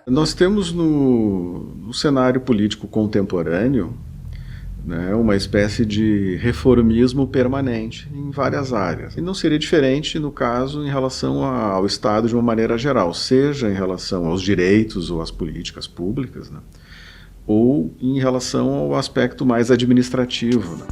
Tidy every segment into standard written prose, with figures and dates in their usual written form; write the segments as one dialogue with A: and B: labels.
A: Nós temos no cenário político contemporâneo, né, uma espécie de reformismo permanente em várias áreas. E não seria diferente, no caso, em relação ao Estado de uma maneira geral, seja em relação aos direitos ou às políticas públicas, né, ou em relação ao aspecto mais administrativo, né.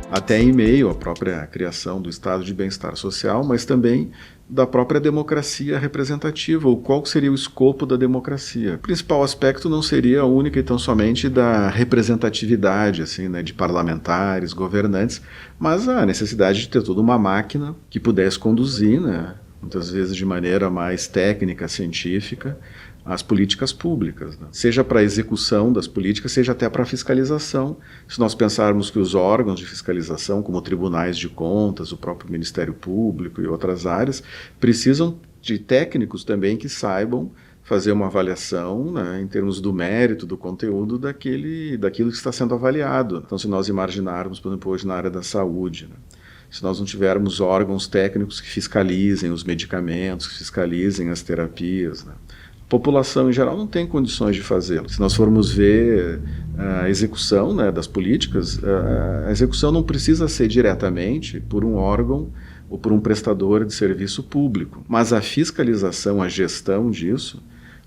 A: Até em meio à própria criação do estado de bem-estar social, mas também da própria democracia representativa, ou qual seria o escopo da democracia. O principal aspecto não seria única e tão somente da representatividade, assim, né, de parlamentares, governantes, mas a necessidade de ter toda uma máquina que pudesse conduzir, né, muitas vezes de maneira mais técnica, científica, as políticas públicas, né? Seja para a execução das políticas, seja até para a fiscalização. Se nós pensarmos que os órgãos de fiscalização, como tribunais de contas, o próprio Ministério Público e outras áreas, precisam de técnicos também que saibam fazer uma avaliação, né, em termos do mérito, do conteúdo daquilo que está sendo avaliado. Então, se nós imaginarmos, por exemplo, hoje na área da saúde, né, se nós não tivermos órgãos técnicos que fiscalizem os medicamentos, que fiscalizem as terapias, né, a população em geral não tem condições de fazê-lo. Se nós formos ver a execução, né, das políticas, a execução não precisa ser diretamente por um órgão ou por um prestador de serviço público, mas a fiscalização, a gestão disso,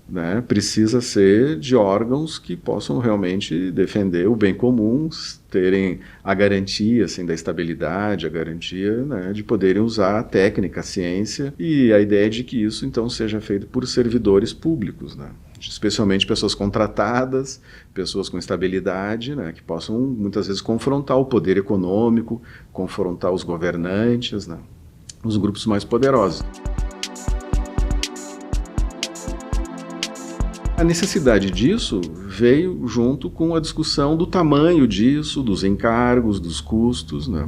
A: né, precisa ser de órgãos que possam realmente defender o bem comum, terem a garantia, assim, da estabilidade, a garantia, né, de poderem usar a técnica, a ciência, e a ideia de que isso então seja feito por servidores públicos, né, especialmente pessoas contratadas, pessoas com estabilidade, né, que possam muitas vezes confrontar o poder econômico, confrontar os governantes, né, os grupos mais poderosos. A necessidade disso veio junto com a discussão do tamanho disso, dos encargos, dos custos, né?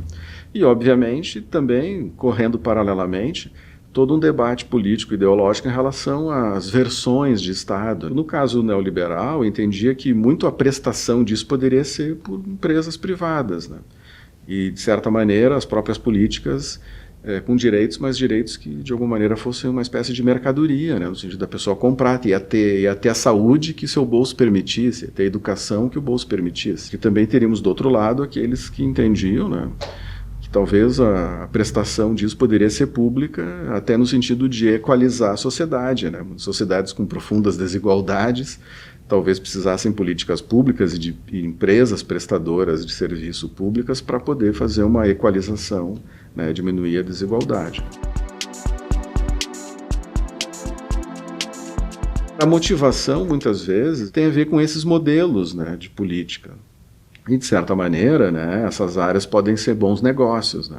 A: E, obviamente, também, correndo paralelamente, todo um debate político-ideológico em relação às versões de Estado. No caso neoliberal, entendia que muito a prestação disso poderia ser por empresas privadas, né? E, de certa maneira, as próprias políticas com direitos, mas direitos que de alguma maneira fossem uma espécie de mercadoria, né, no sentido da pessoa comprar, ia ter a saúde que seu bolso permitisse, ia ter a educação que o bolso permitisse. E também teríamos do outro lado aqueles que entendiam, né, que talvez a prestação disso poderia ser pública, até no sentido de equalizar a sociedade, né, sociedades com profundas desigualdades talvez precisassem políticas públicas e de empresas prestadoras de serviço públicas para poder fazer uma equalização, né, diminuir a desigualdade. A motivação, muitas vezes, tem a ver com esses modelos, né, de política. E, de certa maneira, né, essas áreas podem ser bons negócios, né?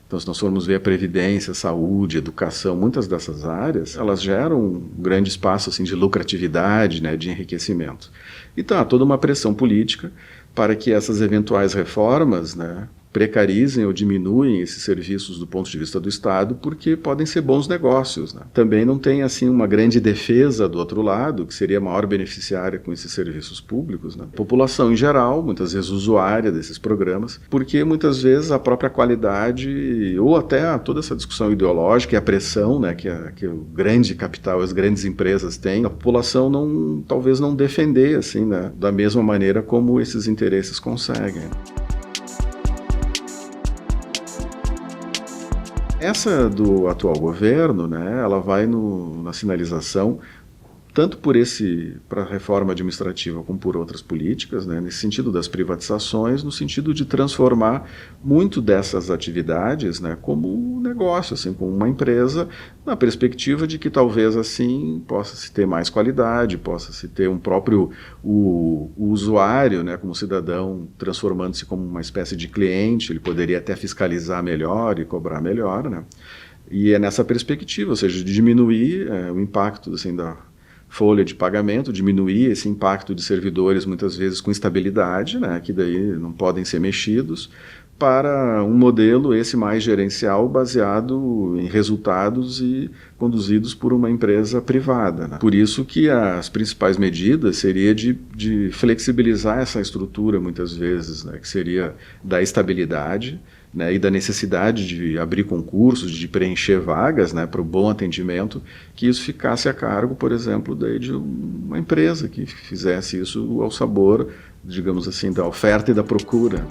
A: Então, se nós formos ver a previdência, saúde, educação, muitas dessas áreas, elas geram um grande espaço assim, de lucratividade, né, de enriquecimento. Então, há toda uma pressão política para que essas eventuais reformas, né, precarizem ou diminuem esses serviços do ponto de vista do Estado, porque podem ser bons negócios, né? Também não tem assim uma grande defesa do outro lado, que seria a maior beneficiária com esses serviços públicos, né? A população em geral, muitas vezes usuária desses programas, porque muitas vezes a própria qualidade, ou até toda essa discussão ideológica e a pressão, né, que o grande capital, as grandes empresas têm, a população talvez não defender assim, né, da mesma maneira como esses interesses conseguem. Essa do atual governo, né, ela vai na sinalização, tanto para a reforma administrativa como por outras políticas, né, nesse sentido das privatizações, no sentido de transformar muito dessas atividades, né, como negócio, assim, como uma empresa, na perspectiva de que talvez assim possa-se ter mais qualidade, possa-se ter um próprio o usuário, né, como cidadão, transformando-se como uma espécie de cliente, ele poderia até fiscalizar melhor e cobrar melhor, né? E é nessa perspectiva, ou seja, de diminuir o impacto assim, da folha de pagamento, diminuir esse impacto de servidores muitas vezes com instabilidade, né, que daí não podem ser mexidos, para um modelo esse mais gerencial baseado em resultados e conduzidos por uma empresa privada, né? Por isso que as principais medidas seria de flexibilizar essa estrutura muitas vezes, né, que seria da estabilidade, né, e da necessidade de abrir concursos, de preencher vagas, né, para o bom atendimento, que isso ficasse a cargo, por exemplo, daí de uma empresa que fizesse isso ao sabor, digamos assim, da oferta e da procura.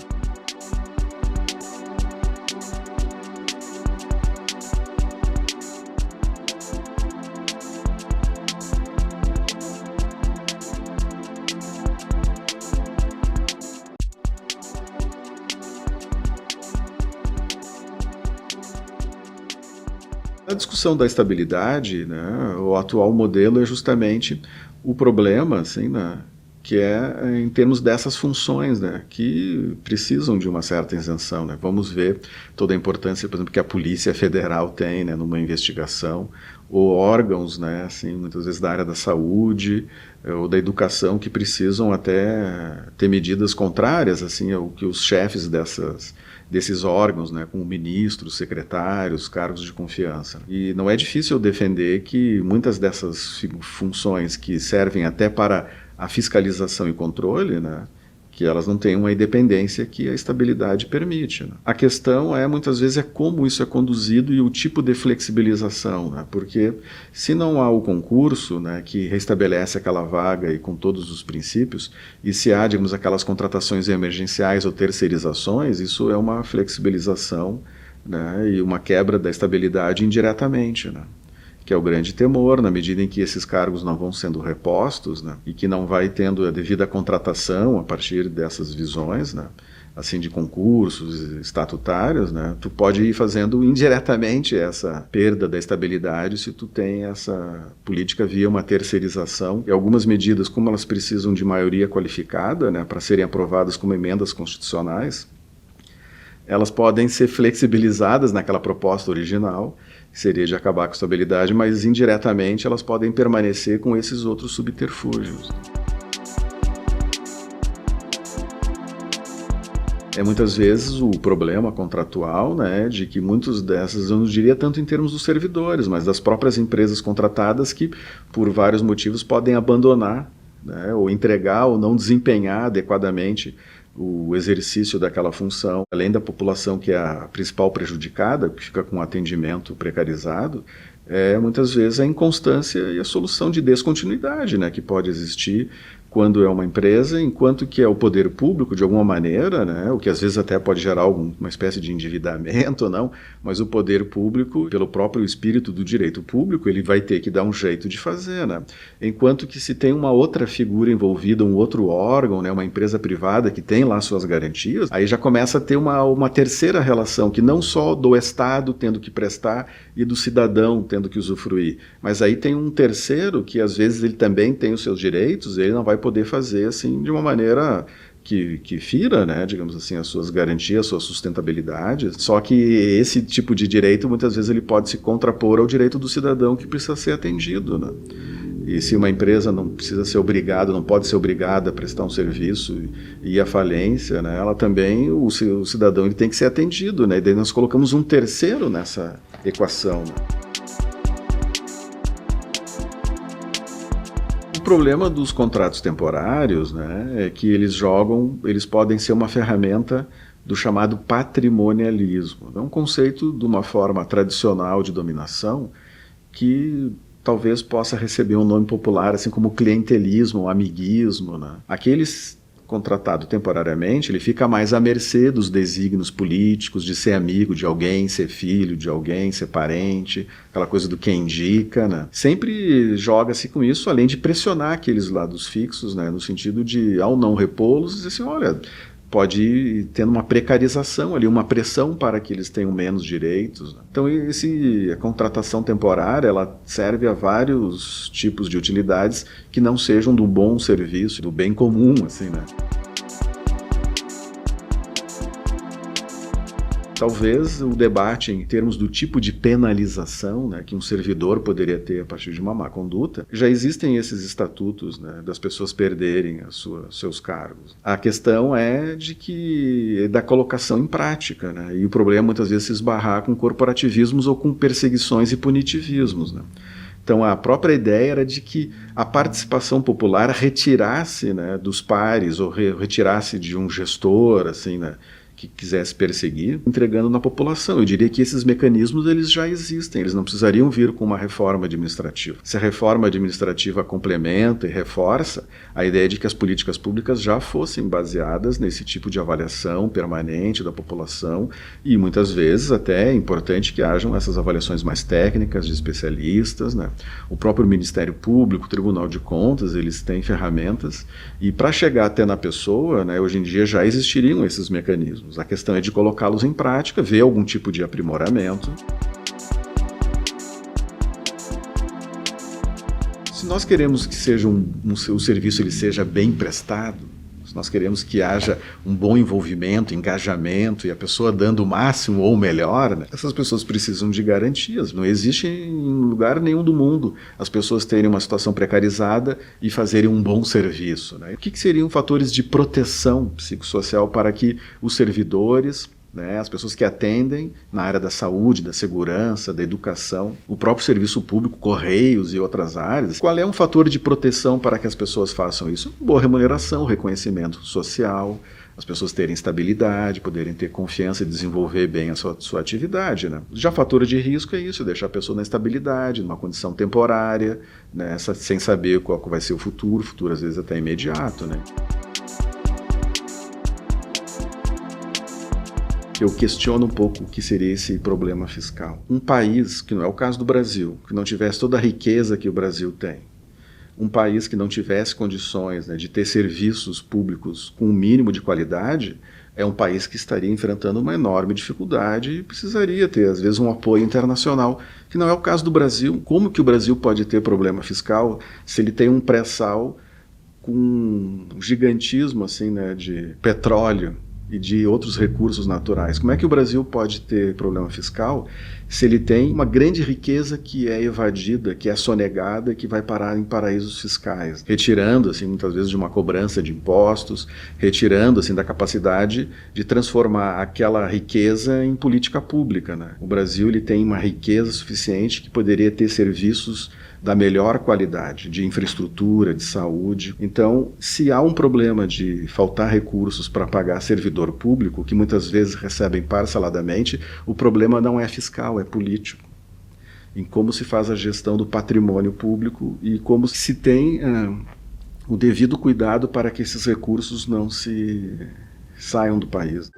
A: A discussão da estabilidade, né, o atual modelo é justamente o problema, assim, né, que é em termos dessas funções, né, que precisam de uma certa isenção, né. Vamos ver toda a importância, por exemplo, que a Polícia Federal tem, né, numa investigação, ou órgãos, né, assim, muitas vezes da área da saúde ou da educação que precisam até ter medidas contrárias, assim, ao que os chefes desses órgãos, né, como ministros, secretários, cargos de confiança. E não é difícil defender que muitas dessas funções que servem até para a fiscalização e controle, né, que elas não têm uma independência que a estabilidade permite, né. A questão muitas vezes, como isso é conduzido e o tipo de flexibilização, né, porque se não há o concurso, né, que restabelece aquela vaga e com todos os princípios, e se há, digamos, aquelas contratações emergenciais ou terceirizações, isso é uma flexibilização, né, e uma quebra da estabilidade indiretamente, né, que é o grande temor, na medida em que esses cargos não vão sendo repostos, né, e que não vai tendo a devida contratação a partir dessas visões, né, assim, de concursos estatutários, né, tu pode ir fazendo indiretamente essa perda da estabilidade se tu tem essa política via uma terceirização. E algumas medidas, como elas precisam de maioria qualificada, né, para serem aprovadas como emendas constitucionais, elas podem ser flexibilizadas naquela proposta original, que seria de acabar com a estabilidade, mas indiretamente elas podem permanecer com esses outros subterfúgios. Muitas vezes o problema contratual, né, de que muitas dessas, eu não diria tanto em termos dos servidores, mas das próprias empresas contratadas que, por vários motivos, podem abandonar, né, ou entregar ou não desempenhar adequadamente o exercício daquela função, além da população que é a principal prejudicada, que fica com o atendimento precarizado, muitas vezes a inconstância e a solução de descontinuidade, né, que pode existir quando é uma empresa, enquanto que é o poder público, de alguma maneira, né, o que às vezes até pode gerar uma espécie de endividamento ou não, mas o poder público, pelo próprio espírito do direito público, ele vai ter que dar um jeito de fazer, né? Enquanto que se tem uma outra figura envolvida, um outro órgão, né, uma empresa privada que tem lá suas garantias, aí já começa a ter uma terceira relação, que não só do Estado tendo que prestar e do cidadão tendo que usufruir, mas aí tem um terceiro que às vezes ele também tem os seus direitos, ele não vai poder fazer assim de uma maneira que fira, né, digamos assim, as suas garantias, a sua sustentabilidade. Só que esse tipo de direito, muitas vezes, ele pode se contrapor ao direito do cidadão que precisa ser atendido, né? E se uma empresa não precisa ser obrigada, não pode ser obrigada a prestar um serviço e ir à falência, né, ela também, o cidadão, ele tem que ser atendido, né? E daí nós colocamos um terceiro nessa equação, né? O problema dos contratos temporários, né, é que eles podem ser uma ferramenta do chamado patrimonialismo. É um conceito de uma forma tradicional de dominação que talvez possa receber um nome popular, assim como clientelismo, amiguismo, né? Aqueles contratado temporariamente, ele fica mais à mercê dos desígnios políticos, de ser amigo de alguém, ser filho de alguém, ser parente, aquela coisa do quem indica, né? Sempre joga-se com isso, além de pressionar aqueles lados fixos, né? No sentido de, ao não repô-los, dizer assim, olha, pode ir tendo uma precarização ali, uma pressão para que eles tenham menos direitos, né? Então a contratação temporária, ela serve a vários tipos de utilidades que não sejam do bom serviço, do bem comum, assim, né? Talvez o debate em termos do tipo de penalização, né, que um servidor poderia ter a partir de uma má conduta, já existem esses estatutos, né, das pessoas perderem seus cargos. A questão da colocação em prática, né, e o problema muitas vezes é se esbarrar com corporativismos ou com perseguições e punitivismos, né. Então a própria ideia era de que a participação popular retirasse, né, dos pares ou retirasse de um gestor, assim, né, que quisesse perseguir, entregando na população. Eu diria que esses mecanismos eles já existem, eles não precisariam vir com uma reforma administrativa. Se a reforma administrativa complementa e reforça a ideia de que as políticas públicas já fossem baseadas nesse tipo de avaliação permanente da população e muitas vezes até é importante que hajam essas avaliações mais técnicas de especialistas, né? O próprio Ministério Público, o Tribunal de Contas, eles têm ferramentas e para chegar até na pessoa, né, hoje em dia já existiriam esses mecanismos. A questão é de colocá-los em prática, ver algum tipo de aprimoramento. Se nós queremos que seja o serviço ele seja bem prestado, se nós queremos que haja um bom envolvimento, engajamento e a pessoa dando o máximo ou o melhor, né, essas pessoas precisam de garantias. Não existe em lugar nenhum do mundo as pessoas terem uma situação precarizada e fazerem um bom serviço, né? O que seriam fatores de proteção psicossocial para que os servidores, né, as pessoas que atendem na área da saúde, da segurança, da educação, o próprio serviço público, correios e outras áreas, qual é um fator de proteção para que as pessoas façam isso? Boa remuneração, reconhecimento social, as pessoas terem estabilidade, poderem ter confiança e desenvolver bem a sua atividade, né? Já fator de risco é isso, deixar a pessoa na estabilidade, numa condição temporária, né, sem saber qual vai ser o futuro às vezes até imediato, né? Eu questiono um pouco o que seria esse problema fiscal. Um país, que não é o caso do Brasil, que não tivesse toda a riqueza que o Brasil tem, um país que não tivesse condições, né, de ter serviços públicos com um mínimo de qualidade, é um país que estaria enfrentando uma enorme dificuldade e precisaria ter, às vezes, um apoio internacional, que não é o caso do Brasil. Como que o Brasil pode ter problema fiscal se ele tem um pré-sal com um gigantismo assim, né, de petróleo e de outros recursos naturais? Como é que o Brasil pode ter problema fiscal se ele tem uma grande riqueza que é evadida, que é sonegada, que vai parar em paraísos fiscais, retirando, assim, muitas vezes de uma cobrança de impostos, retirando, assim, da capacidade de transformar aquela riqueza em política pública, né? O Brasil ele tem uma riqueza suficiente que poderia ter serviços da melhor qualidade, de infraestrutura, de saúde. Então, se há um problema de faltar recursos para pagar servidor público, que muitas vezes recebem parceladamente, o problema não é fiscal, é político. Em como se faz a gestão do patrimônio público e como se tem o devido cuidado para que esses recursos não se saiam do país.